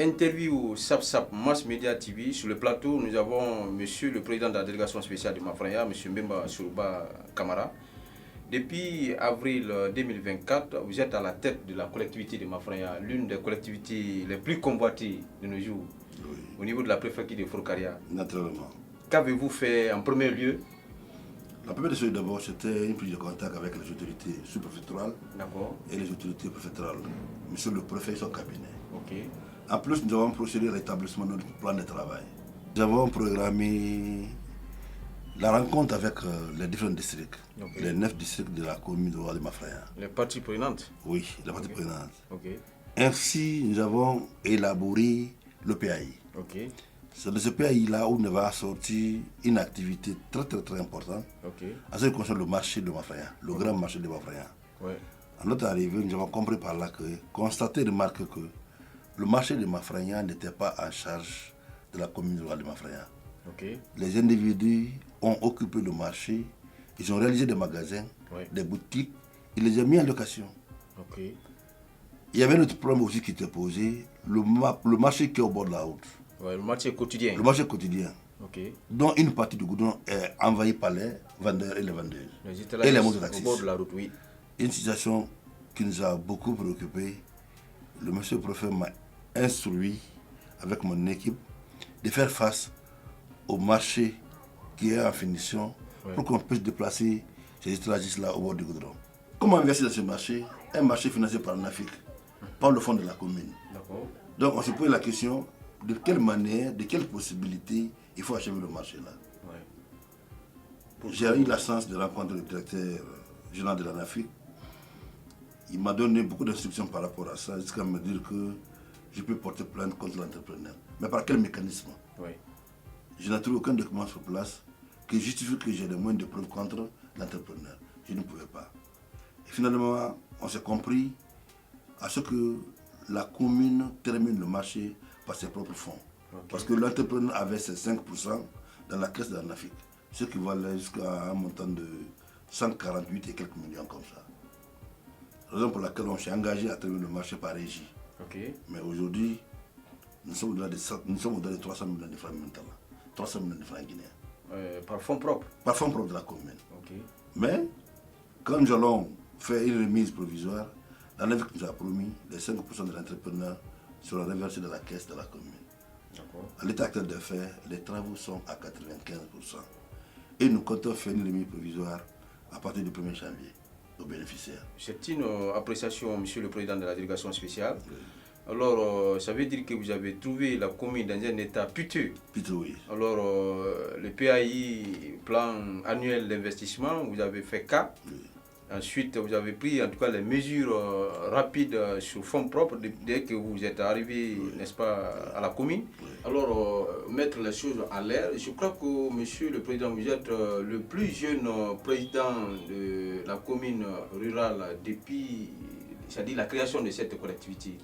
Interview SAP Mass Media TV. Sur le plateau, nous avons Monsieur le Président de la délégation spéciale de Mafraya, Monsieur Mbemba Sourouba Kamara. Depuis avril 2024, vous êtes à la tête de la collectivité de Mafraya, l'une des collectivités les plus convoitées de nos jours, oui, au niveau de la préfecture de Frokaria. Naturellement. Qu'avez-vous fait en premier lieu? La première des choses d'abord, c'était une prise de contact avec les autorités sous-préfectorales et les autorités préfectorales. Monsieur le préfet et son cabinet. Okay. En plus, nous avons procédé à l'établissement de notre plan de travail. Nous avons programmé la rencontre avec les différents districts, les 9 districts de la commune de Mafraya. Les parties prenantes? Oui, les parties prenantes. Okay. Ainsi, nous avons élaboré le PAI. Okay. C'est de ce PAI-là où nous va sortir une activité très importante. En ce qui concerne le marché de Mafraya, le grand marché de Mafraya. À notre arrivée, nous avons compris par là que, constaté, remarqué que le marché de Mafraya n'était pas en charge de la commune de Mafraya. Les individus ont occupé le marché, ils ont réalisé des magasins, des boutiques, ils les ont mis en location. Il y avait un autre problème aussi qui était posé, le marché qui est au bord de la route. Le marché quotidien. Le marché quotidien. Dont une partie du goudron est envahie par les vendeurs et les vendeuses. Et les mototaxis. Au bord de la route, oui. Une situation qui nous a beaucoup préoccupés. Le monsieur préfet m'a instruit avec mon équipe de faire face au marché qui est en finition pour qu'on puisse déplacer ces étrangers-là au bord du goudron. Comment investir dans ce marché? Un marché financé par l'Afrique, par le fonds de la commune. Donc on se pose la question de quelle manière, de quelles possibilités il faut achever le marché-là. J'ai eu la chance de rencontrer le directeur général de l'ANAFIC. Il m'a donné beaucoup d'instructions par rapport à ça, jusqu'à me dire que je peux porter plainte contre l'entrepreneur. Mais par quel mécanisme? Je n'ai trouvé aucun document sur place qui justifie que j'ai des moyens de preuve contre l'entrepreneur. Je ne pouvais pas. Et finalement, on s'est compris à ce que la commune termine le marché par ses propres fonds. Parce que l'entrepreneur avait ses 5% dans la caisse de l'ANAFIC, ce qui valait jusqu'à un montant de 148 et quelques millions comme ça. Raison pour laquelle on s'est engagé à terminer le marché par régie. Mais aujourd'hui, nous sommes au-delà de 300 millions de francs maintenant. 300 millions de francs guinéens. Par fonds propres? Par fonds propres de la commune. Mais, quand nous allons faire une remise provisoire, l'ANAFIC nous a promis les 5% de l'entrepreneur seront reversés dans la caisse de la commune. À l'état actuel des faits, les travaux sont à 95%. Et nous comptons faire une remise provisoire à partir du 1er janvier aux bénéficiaires. C'est une appréciation, Monsieur le Président de la délégation spéciale. Alors, ça veut dire que vous avez trouvé la commune dans un état piteux. Piteux, oui. Alors, le PAI, plan annuel d'investissement, vous avez fait cas. Ensuite, vous avez pris en tout cas les mesures rapides sur fonds propres dès que vous êtes arrivé, n'est-ce pas, à la commune. Alors, mettre les choses à l'air. Je crois que, Monsieur le Président, vous êtes le plus jeune président de la commune rurale depuis, c'est-à-dire la création de cette collectivité.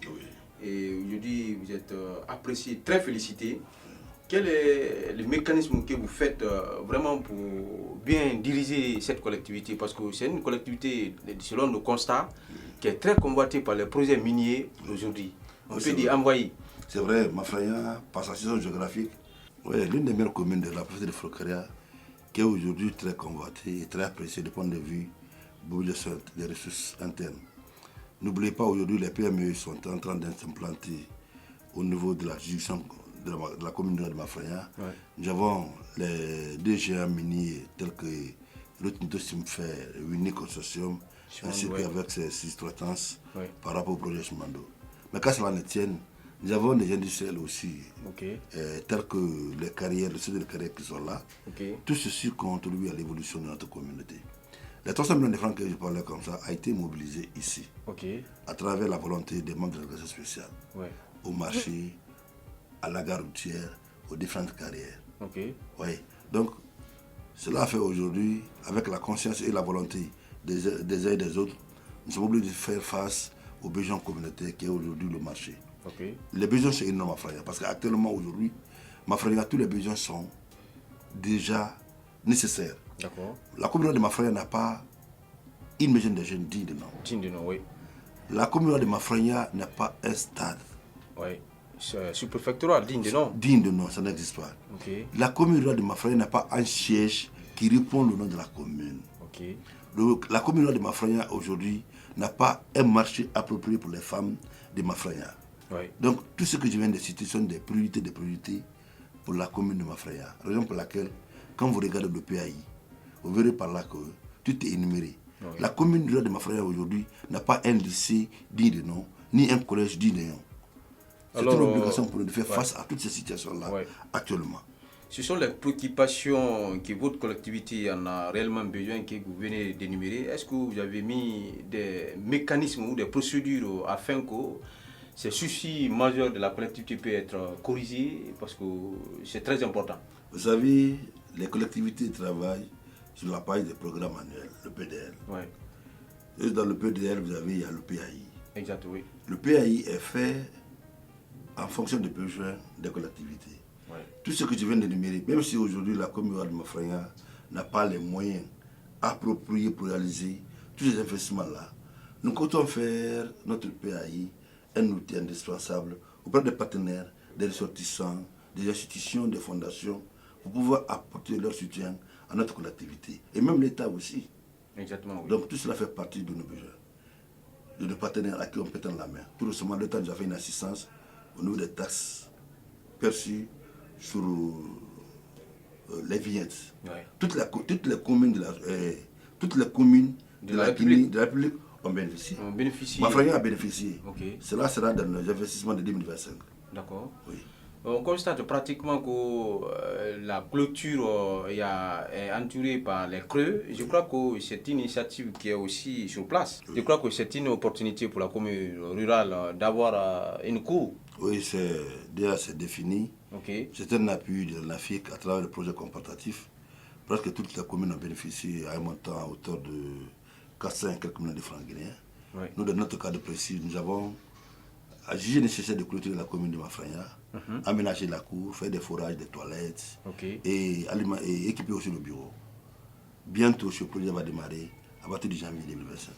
Et aujourd'hui, vous êtes apprécié, très félicité. Quel est le mécanisme que vous faites vraiment pour bien diriger cette collectivité? Parce que c'est une collectivité, selon nos constats, qui est très convoitée par les projets miniers aujourd'hui. On peut dire envoyé. C'est vrai, Mafraya, par sa saison géographique, l'une des meilleures communes de la préfecture de Frokaria, qui est aujourd'hui très convoitée et très appréciée du point de vue des ressources internes. N'oubliez pas, aujourd'hui, les PME sont en train de s'implanter au niveau de la juridiction de la commune de Mafraya. Nous avons les deux géants miniers tels que Rotinto Simfer, Winnie Consortium, ainsi qu'avec ses sous-traitances par rapport au projet Chimando. Mais qu'à cela ne tienne, nous avons des industriels aussi, tels que les carrières, le site de carrières qui sont là. Tout ceci contribue à l'évolution de notre communauté. Les 300 millions de francs que je parlais comme ça a été mobilisé ici, à travers la volonté des membres de la délégation spéciale, au marché, à la gare routière, aux différentes carrières. Donc, cela fait aujourd'hui, avec la conscience et la volonté des uns et des autres, nous sommes obligés de faire face aux besoins communautaires qui est aujourd'hui le marché. Okay. Les besoins sont énormes à Mafrania parce qu'actuellement aujourd'hui, Mafrania, tous les besoins sont déjà nécessaires. D'accord. La communauté de Mafrania n'a pas une maison de jeunes digne de nom. Digne de nom, oui. La communauté de Mafrania n'a pas un stade. Oui. Sous-préfectoral, digne de nom. Digne de nom, ça n'existe pas. Okay. La communauté de Mafrania n'a pas un siège qui répond au nom de la commune. Okay. La communauté de Mafrania aujourd'hui n'a pas un marché approprié pour les femmes de Mafrania. Oui. Donc tout ce que je viens de citer sont des priorités pour la commune de Mafrania. Raison pour laquelle, quand vous regardez le PAI, vous verrez par là que tout est énuméré. Oui. La commune de Mafrania aujourd'hui n'a pas un lycée digne de nom, ni un collège digne de nom. C'est une obligation pour nous de faire face à toutes ces situations-là actuellement. Ce sont les préoccupations que votre collectivité en a réellement besoin, que vous venez d'énumérer. Est-ce que vous avez mis des mécanismes ou des procédures afin que ces soucis majeurs de la collectivité puissent être corrigés? Parce que c'est très important. Vous savez, les collectivités travaillent sur la base des programmes annuels, le PDL. Ouais. Et dans le PDL, il y a le PAI. Exact, oui. Le PAI est fait en fonction des besoins des collectivités. Ouais. Tout ce que je viens d'énumérer, même si aujourd'hui la commune de Mafrania n'a pas les moyens appropriés pour réaliser tous ces investissements-là, nous comptons faire notre PAI un outil indispensable auprès des partenaires, des ressortissants, des institutions, des fondations, pour pouvoir apporter leur soutien à notre collectivité. Et même l'État aussi. Exactement, oui. Donc tout cela fait partie de nos besoins, de nos partenaires à qui on peut tendre la main. Tout récemment, l'État nous a fait une assistance au niveau des taxes perçues sur les vignettes. Ouais. Toutes les communes de la République ont bénéficié. Mafrania a bénéficié. Okay. Cela sera dans les investissements de 2025. D'accord. Oui. On constate pratiquement que la clôture est entourée par les creux. Je crois que c'est une initiative qui est aussi sur place. Oui. Je crois que c'est une opportunité pour la commune rurale d'avoir une cour. Oui, c'est défini. Okay. C'est un appui de l'AFIC à travers le projet comparatif. Presque toutes les communes ont bénéficié à un montant à hauteur de 400 et quelques millions de francs guinéens. Oui. Nous, dans notre cas de précis, nous avons jugé nécessaire de clôturer la commune de Mafrania, aménager la cour, faire des forages, des toilettes, et équiper aussi le bureau. Bientôt, ce projet va démarrer à partir de janvier 2025.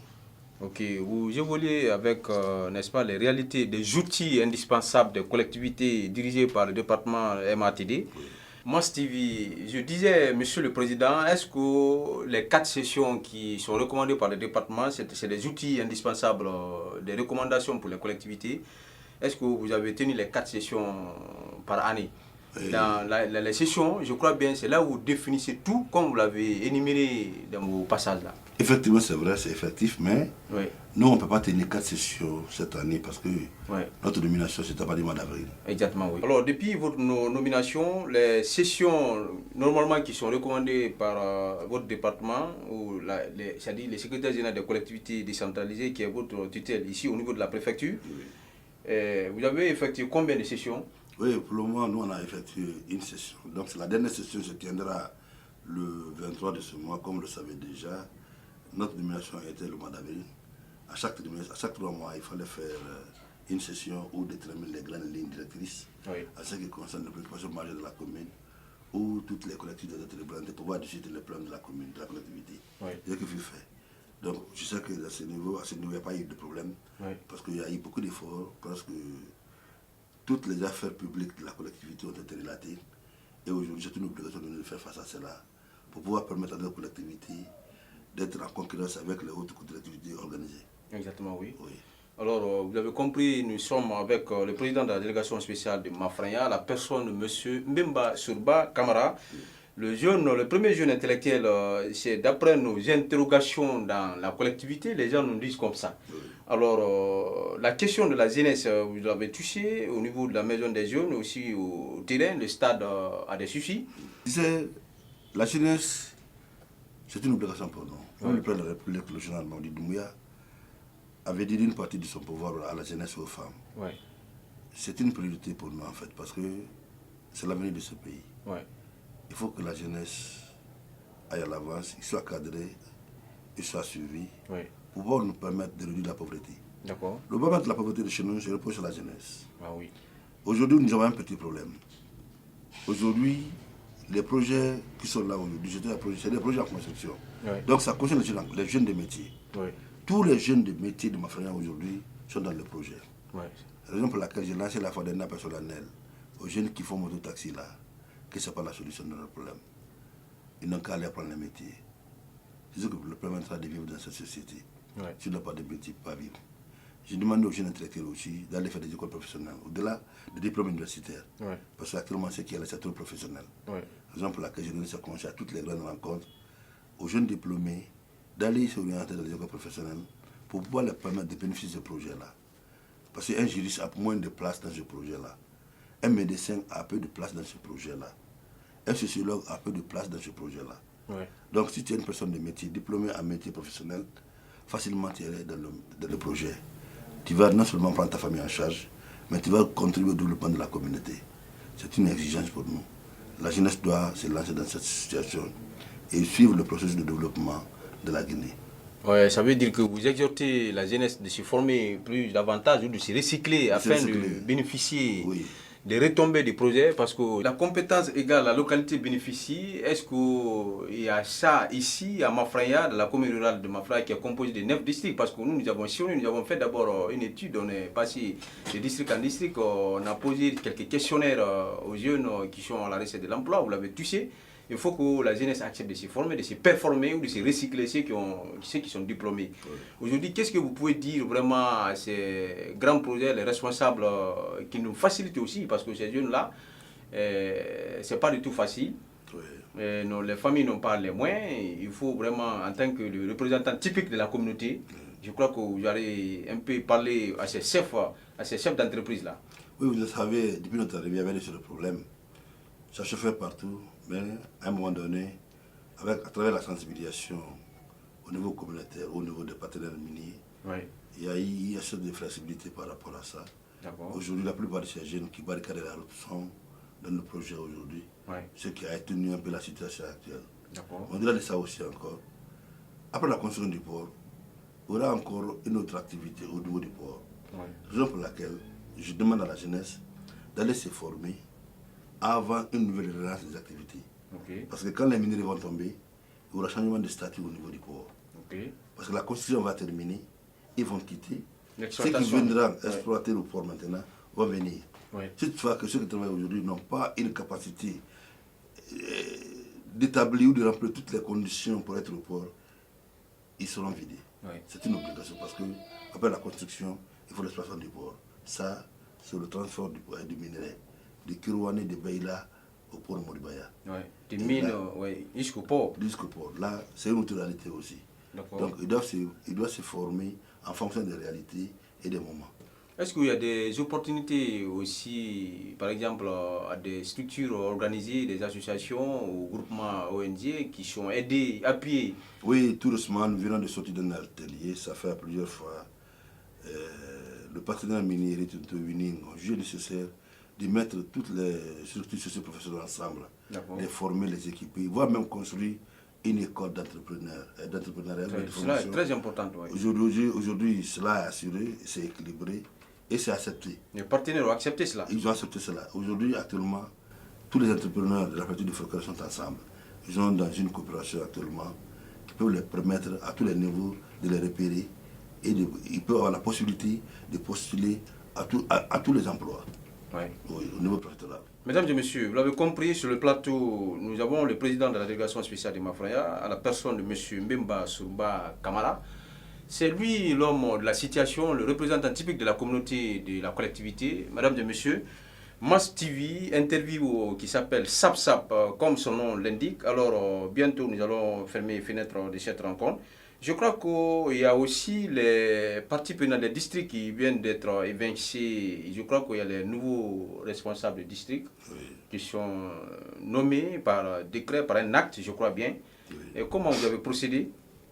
Ok, vous évoluez avec, n'est-ce pas, les réalités des outils indispensables des collectivités dirigées par le département MATD. Oui. Mass TV, je disais, Monsieur le Président, est-ce que les 4 sessions qui sont recommandées par le département, c'est des outils indispensables, des recommandations pour les collectivités? Est-ce que vous avez tenu les 4 sessions par année? Dans les sessions, je crois bien, c'est là où vous définissez tout, comme vous l'avez énuméré dans vos passages là. Effectivement, c'est vrai, c'est effectif, mais nous, on ne peut pas tenir 4 sessions cette année parce que notre nomination, c'est à partir du mois d'avril. Exactement, oui. Alors, depuis votre nomination, les sessions, normalement, qui sont recommandées par votre département, ou c'est-à-dire les secrétaires généraux des collectivités décentralisées, qui est votre tutelle ici au niveau de la préfecture, vous avez effectué combien de sessions? Oui, pour le moment, nous, on a effectué une session. Donc, la dernière session se tiendra le 23 de ce mois, comme vous le savez déjà. Notre nomination a été le mois d'avril. À chaque 3 mois, il fallait faire une session où déterminer les grandes lignes directrices à ce qui concerne les préoccupations majeures de la commune, où toutes les collectivités doivent être représentées pour pouvoir discuter les plans de la commune, de la collectivité. C'est ce qui fut fait. Donc, je sais que à ce niveau, il n'y a pas eu de problème, parce qu'il y a eu beaucoup d'efforts, parce que toutes les affaires publiques de la collectivité ont été relatées. Et aujourd'hui, c'est une obligation de nous faire face à cela, pour pouvoir permettre à notre collectivité d'être en concurrence avec les autres collectivités organisées. Exactement, oui. Alors, vous avez compris, nous sommes avec le président de la délégation spéciale de Mafrania, la personne de M. Mbemba Surba Kamara. Le premier jeune intellectuel, c'est d'après nos interrogations dans la collectivité, les gens nous disent comme ça. Alors, la question de la jeunesse, vous l'avez touché au niveau de la maison des jeunes, aussi au terrain, le stade a des soucis. La jeunesse, c'est une obligation pour nous. Le président de la République, le général Mamadi Doumbouya, avait dédié une partie de son pouvoir à la jeunesse et aux femmes. C'est une priorité pour nous, en fait, parce que c'est l'avenir de ce pays. Il faut que la jeunesse aille à l'avance, qu'il soit cadré, qu'il soit suivi, pouvoir nous permettre de réduire la pauvreté. D'accord. Le problème de la pauvreté de chez nous, je repose sur la jeunesse. Ah oui. Aujourd'hui, nous avons un petit problème. Aujourd'hui, les projets qui sont là aujourd'hui, c'est des projets en construction. Oui. Donc ça concerne les jeunes de métiers. Oui. Tous les jeunes de métiers de Mafraya aujourd'hui sont dans le projet. Oui. C'est la raison pour laquelle j'ai lancé la fois d'un appel solennel aux jeunes qui font mototaxi là, que ce n'est pas la solution de leur problème. Ils n'ont qu'à aller apprendre le métier. C'est ce que le permettra de vivre dans cette société. Oui. Si on n'a pas de métier, pas vivre. J'ai demandé aux jeunes intellectuels aussi d'aller faire des écoles professionnelles, au-delà des diplômes universitaires. Oui. Parce qu'actuellement, c'est qu'il y a le secteur professionnel. Oui. Raison pour laquelle j'ai donné ce conseil à toutes les grandes rencontres, aux jeunes diplômés, d'aller s'orienter dans les écoles professionnelles pour pouvoir leur permettre de bénéficier de ce projet-là. Parce qu'un juriste a moins de place dans ce projet-là. Un médecin a peu de place dans ce projet-là. Un sociologue a peu de place dans ce projet-là. Oui. Donc si tu es une personne de métier, diplômée en métier professionnel, facilement tu es dans le projet. Tu vas non seulement prendre ta famille en charge, mais tu vas contribuer au développement de la communauté. C'est une exigence pour nous. La jeunesse doit se lancer dans cette situation et suivre le processus de développement de la Guinée. Ouais, ça veut dire que vous exhortez la jeunesse de se former plus davantage ou de se recycler afin de bénéficier des retombées du projet, parce que la compétence égale la localité bénéficie. Est-ce qu'il y a ça ici à Mafraya, dans la commune rurale de Mafraya, qui est composée de 9 districts? Parce que nous avons fait d'abord une étude, on est passé de district en district, on a posé quelques questionnaires aux jeunes qui sont à la recherche de l'emploi, vous l'avez touché. Il faut que la jeunesse accepte de se former, de se performer ou de se recycler, ceux qui sont diplômés. Oui. Aujourd'hui, qu'est-ce que vous pouvez dire vraiment à ces grands projets, les responsables qui nous facilitent aussi, parce que ces jeunes-là, ce n'est pas du tout facile. Oui. Les familles n'ont pas les moyens. Il faut vraiment, en tant que le représentant typique de la communauté, je crois que vous allez un peu parler à ces chefs d'entreprise-là. Oui, vous le savez, depuis notre arrivée, il y avait sur le problème. Ça se fait partout. Mais à un moment donné, à travers la sensibilisation au niveau communautaire, au niveau des partenaires miniers, oui. il y a eu une sorte de flexibilité par rapport à ça. Aujourd'hui, la plupart de ces jeunes qui barricadent la route sont dans le projet aujourd'hui, oui. ce qui a étenu un peu la situation actuelle. Au-delà de ça aussi encore, après la construction du port, il y aura encore une autre activité au niveau du port. Oui. Raison pour laquelle je demande à la jeunesse d'aller se former avant une nouvelle relance des activités. Okay. Parce que quand les minerais vont tomber, il y aura changement de statut au niveau du port. Okay. Parce que la construction va terminer, ils vont quitter. Ceux qui viendront exploiter le port maintenant vont venir. Ouais. C'est toutefois que ceux qui travaillent aujourd'hui n'ont pas une capacité d'établir ou de remplir toutes les conditions pour être au port, ils seront vidés. Ouais. C'est une obligation parce que après la construction, il faut l'exploitation du port. Ça, c'est le transport du minerai. De Kirouane, de Beila au port de Moribaya. Oui, des mines jusqu'au port. Jusqu'au port. Là, c'est une autre réalité aussi. Donc, ils doivent se former en fonction des réalités et des moments. Est-ce qu'il y a des opportunités aussi, par exemple, à des structures organisées, des associations ou groupements ONG qui sont aidés, appuyés? Oui, tout récemment, nous venons de sortir d'un atelier, ça fait plusieurs fois. Le partenaire minier est intervenu en juillet nécessaire de mettre toutes les structures socio-professionnelles ensemble, les former, les équiper, voire même construire une école d'entrepreneuriat. Cela est très important. Oui. Aujourd'hui, cela est assuré, c'est équilibré et c'est accepté. Les partenaires ont accepté cela. Ils ont accepté cela. Aujourd'hui, actuellement, tous les entrepreneurs de la partie de Frocœur sont ensemble. Ils sont dans une coopération actuellement qui peut leur permettre à tous les niveaux de les repérer et ils peuvent avoir la possibilité de postuler à tous les emplois. Oui, au niveau préfectoral. Mesdames et messieurs, vous l'avez compris, sur le plateau, nous avons le président de la délégation spéciale de Mafraya, à la personne de M. Mbemba Sourba Kamara. C'est lui l'homme de la situation, le représentant typique de la communauté, de la collectivité. Mesdames et messieurs, Mass TV, interview qui s'appelle Sap Sap, comme son nom l'indique. Alors, bientôt, nous allons fermer les fenêtres de cette rencontre. Je crois qu'il y a aussi les parties prenantes des districts qui viennent d'être évincés. Je crois qu'il y a les nouveaux responsables de district qui sont nommés par décret, par un acte, je crois bien. Oui. Et comment vous avez procédé?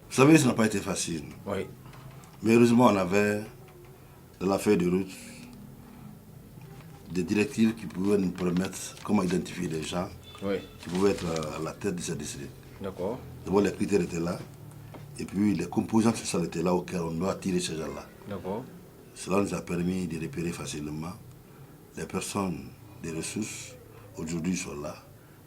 Vous savez, ça n'a pas été facile. Oui. Mais heureusement, on avait dans la feuille de route des directives qui pouvaient nous permettre comment identifier les gens qui pouvaient être à la tête de ces districts. D'accord. D'abord, les critères étaient là. Et puis les composantes sociales étaient là auxquelles on doit tirer ces gens-là. D'accord. Cela nous a permis de repérer facilement les personnes des ressources. Aujourd'hui, ils sont là.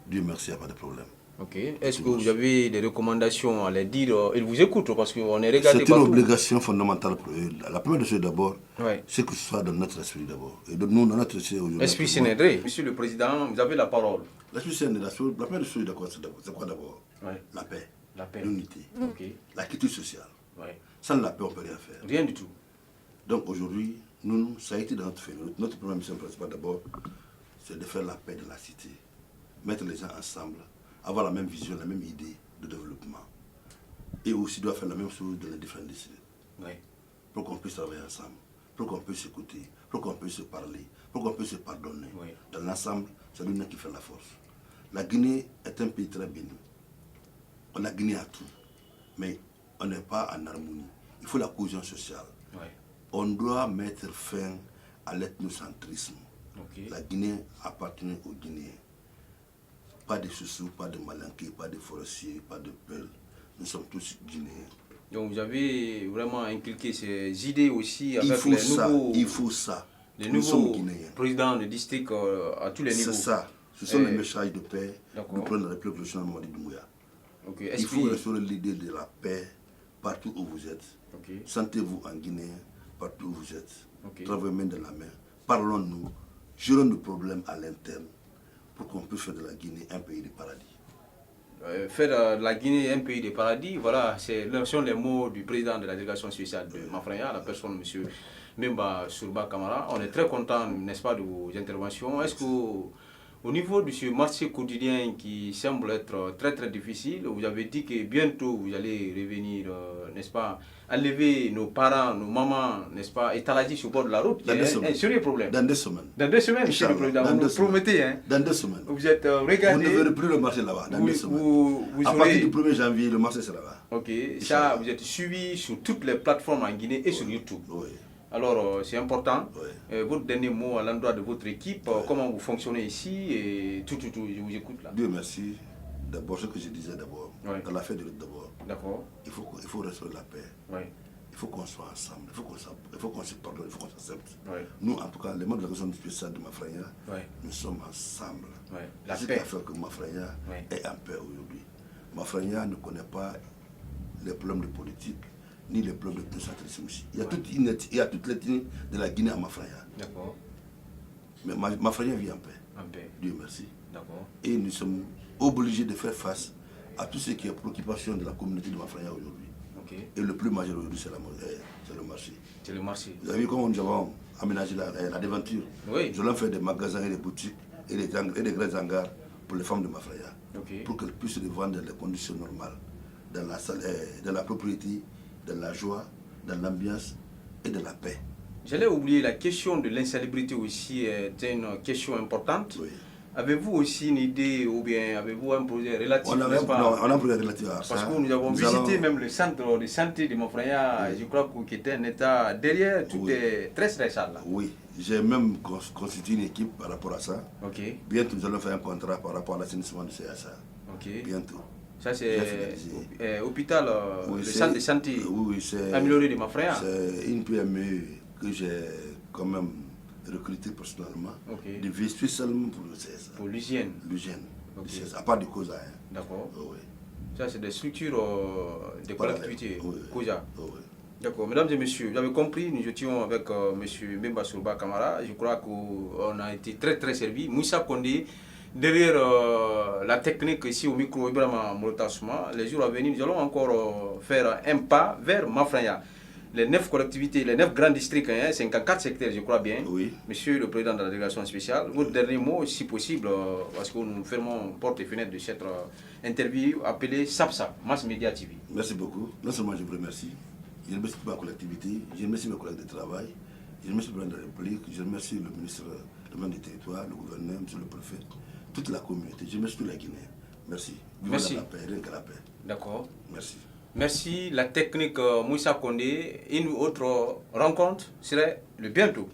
Dieu merci, il n'y a pas de problème. Ok. Est-ce que vous avez des recommandations à les dire? Ils vous écoutent parce qu'on est regardé C'est une partout. obligation fondamentale pour eux. La première chose d'abord, Ouais. c'est que ce soit dans notre esprit d'abord. Et donc nous, dans notre esprit aujourd'hui. Esprit Sénédré. Monsieur le Président, vous avez la parole. L'esprit Sénédré, la première chose d'accord, c'est quoi d'abord? Ouais. La paix, La paix. l'unité, Ok. la quiétude sociale. Ouais. Sans la paix, on ne peut rien faire. Rien du tout. Donc aujourd'hui, nous, ça a été dans notre fait. Notre première mission principale d'abord, c'est de faire la paix de la cité. Mettre les gens ensemble, avoir la même vision, la même idée de développement. Et aussi doit faire la même chose dans les différentes décisions. Ouais. Pour qu'on puisse travailler ensemble, pour qu'on puisse s'écouter, pour qu'on puisse se parler, pour qu'on puisse se pardonner. Oui. Dans l'ensemble, c'est l'union qui fait la force. La Guinée est un pays très béni. La Guinée a tout, mais on n'est pas en harmonie. Il faut la cohésion sociale. Ouais. On doit mettre fin à l'ethnocentrisme. Ok. La Guinée appartient aux Guinéens. Pas de Soussous, pas de Malinké, pas de Forestiers, pas de Peul. Nous sommes tous Guinéens. Donc vous avez vraiment inculqué ces idées aussi avec Il faut les ça, nouveaux, il faut ça. les Nous sommes nouveaux Guinéens. présidents de district à tous les niveaux. C'est ça. Ce sont les messages de paix D'accord. du président de la République, le général Mamadi Doumbouya. Ok. Il faut restaurer l'idée de la paix partout où vous êtes. Ok. Sentez-vous en Guinée, partout où vous êtes. Ok. Travaillez main dans la main. Parlons-nous. Gérons nos problèmes à l'interne pour qu'on puisse faire de la Guinée un pays de paradis. Faire de la Guinée un pays de paradis, voilà, ce sont les mots du président de la délégation spéciale de Mafraya, la personne M. Memba Sourba Kamara. On est très content, n'est-ce pas, de vos interventions. Est-ce que au niveau de ce marché quotidien qui semble être très très difficile, vous avez dit que bientôt vous allez revenir, n'est-ce pas, enlever nos parents, nos mamans, n'est-ce pas, étalager sur le bord de la route. C'est un sérieux problème. Dans 2 semaines. Dans 2 semaines, monsieur le président, vous nous promettez. Hein. Dans 2 semaines. Vous êtes regardé. Vous ne verrez plus le marché là-bas. Dans 2 semaines. Vous à partir du 1er janvier, le marché sera là. Ok, ça, vous êtes suivi sur toutes les plateformes en Guinée et sur YouTube. Oui. Alors, c'est important. Oui. Votre dernier mot à l'endroit de votre équipe, comment vous fonctionnez ici et tout, je vous écoute là. Dieu merci. D'abord, ce que je disais d'abord, dans l'affaire de l'autre d'abord, d'accord. Il faut restaurer la paix. Oui. Il faut qu'on soit ensemble, il faut qu'on se pardonne, il faut qu'on s'accepte. Oui. Nous, en tout cas, les membres de la région spéciale de Mafraya, Oui. nous sommes ensemble. Oui. La C'est ce paix. qui a fait que Mafraya est en paix aujourd'hui. Mafraya ne connaît pas les problèmes de politique, ni les problèmes de concentration aussi. Il y a toute l'ethnie de la Guinée à Mafraya. D'accord. Mais Mafraya vit en paix. En paix. Dieu merci. D'accord. Et nous sommes obligés de faire face à tout ce qui est préoccupation de la communauté de Mafraya aujourd'hui. Ok. Et le plus majeur aujourd'hui, c'est le marché. C'est le marché. Vous avez vu comment nous avons aménagé la devanture? Oui. Nous allons faire des magasins et des boutiques et des grands hangars pour les femmes de Mafraya. Ok. Pour qu'elles puissent les vendre dans les conditions normales, dans la propriété, dans la joie, dans l'ambiance et dans la paix. J'allais oublier, la question de l'insalubrité aussi est une question importante. Oui. Avez-vous aussi une idée ou bien avez-vous un projet relatif? On a un projet relatif à ça. Parce que nous avons visité même le centre de santé de Mafraya, je crois qu'il était en état derrière, tout est très stressant là. Oui, j'ai même constitué une équipe par rapport à ça. Ok. Bientôt, nous allons faire un contrat par rapport à l'assainissement de CSA. Ok. Bientôt. Ça c'est hôpital, le centre de santé amélioré de Mafraya. C'est une PME que j'ai quand même recruté personnellement, de vie spécialement pour le CSA. Pour l'hygiène. L'hygiène. Okay. À part du COSA. Hein. D'accord. Oui. Ça, c'est des structures de collectivités. Oui. COSA. Oui. D'accord. Mesdames et messieurs, vous avez compris, nous étions avec M. Memba Sourba Kamara. Je crois qu'on a été très très servi. Moussa Kondé, derrière la technique ici au micro, Ibrahima Molotassouma, les jours à venir, nous allons encore faire un pas vers Mafraya. Les 9 collectivités, les 9 grands districts, 54 secteurs, je crois bien. Oui. Monsieur le président de la délégation spéciale, votre dernier mot, si possible, parce que nous fermons porte et fenêtre de cette interview appelée SAPSA, Mass Media TV. Merci beaucoup. Non seulement je vous remercie, je remercie ma collectivité, je remercie mes collègues de travail, je remercie le président de la République, je remercie le ministre du territoire, le gouverneur, monsieur le préfet, toute la communauté, je remercie tous les Guinéens. Merci. Merci. La paix, rien que la paix. D'accord. Merci. Merci. La technique Moussa Kondé. Une autre rencontre serait le bientôt.